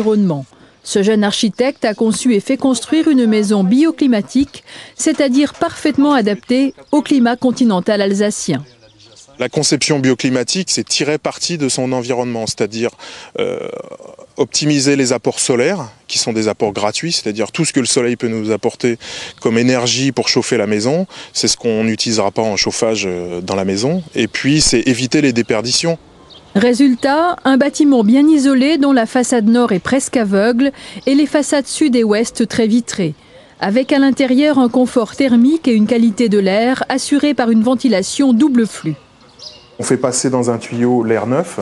l'environnement. Ce jeune architecte a conçu et fait construire une maison bioclimatique, c'est-à-dire parfaitement adaptée au climat continental alsacien. La conception bioclimatique, c'est tirer parti de son environnement, c'est-à-dire optimiser les apports solaires, qui sont des apports gratuits, c'est-à-dire tout ce que le soleil peut nous apporter comme énergie pour chauffer la maison, c'est ce qu'on n'utilisera pas en chauffage dans la maison. Et puis, c'est éviter les déperditions. Résultat, un bâtiment bien isolé dont la façade nord est presque aveugle et les façades sud et ouest très vitrées. Avec à l'intérieur un confort thermique et une qualité de l'air assurée par une ventilation double flux. On fait passer dans un tuyau l'air neuf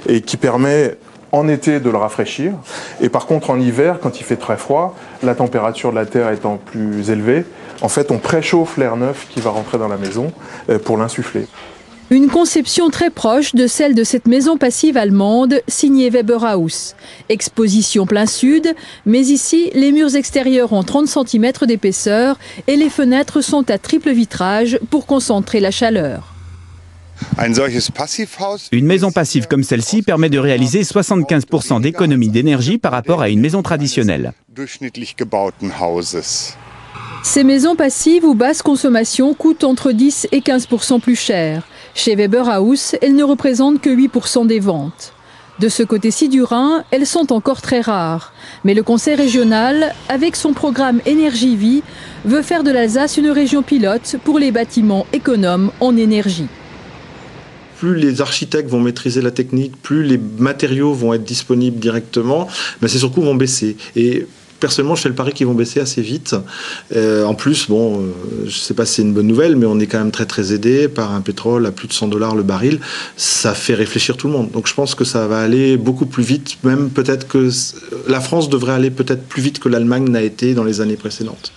et qui permet en été de le rafraîchir. Et par contre en hiver, quand il fait très froid, la température de la terre étant plus élevée, en fait on préchauffe l'air neuf qui va rentrer dans la maison pour l'insuffler. Une conception très proche de celle de cette maison passive allemande signée Weberhaus. Exposition plein sud, mais ici les murs extérieurs ont 30 cm d'épaisseur et les fenêtres sont à triple vitrage pour concentrer la chaleur. Une maison passive comme celle-ci permet de réaliser 75% d'économie d'énergie par rapport à une maison traditionnelle. Ces maisons passives ou basse consommation coûtent entre 10 et 15% plus cher. Chez Weberhaus, elles ne représentent que 8% des ventes. De ce côté-ci du Rhin, elles sont encore très rares. Mais le Conseil régional, avec son programme Énergie-Vie, veut faire de l'Alsace une région pilote pour les bâtiments économes en énergie. Plus les architectes vont maîtriser la technique, plus les matériaux vont être disponibles directement, mais ces surcoûts vont baisser. Et personnellement, je fais le pari qu'ils vont baisser assez vite. En plus, je ne sais pas si c'est une bonne nouvelle, mais on est quand même très aidé par un pétrole à plus de $100 le baril. Ça fait réfléchir tout le monde. Donc je pense que ça va aller beaucoup plus vite. Même peut-être que la France devrait aller peut-être plus vite que l'Allemagne n'a été dans les années précédentes.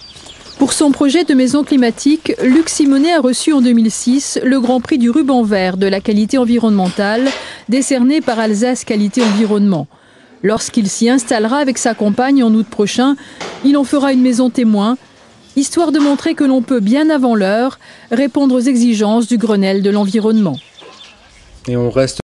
Pour son projet de maison climatique, Luc Simonet a reçu en 2006 le Grand Prix du ruban vert de la qualité environnementale, décerné par Alsace Qualité Environnement. Lorsqu'il s'y installera avec sa compagne en août prochain, il en fera une maison témoin, histoire de montrer que l'on peut bien avant l'heure répondre aux exigences du Grenelle de l'environnement. Et on reste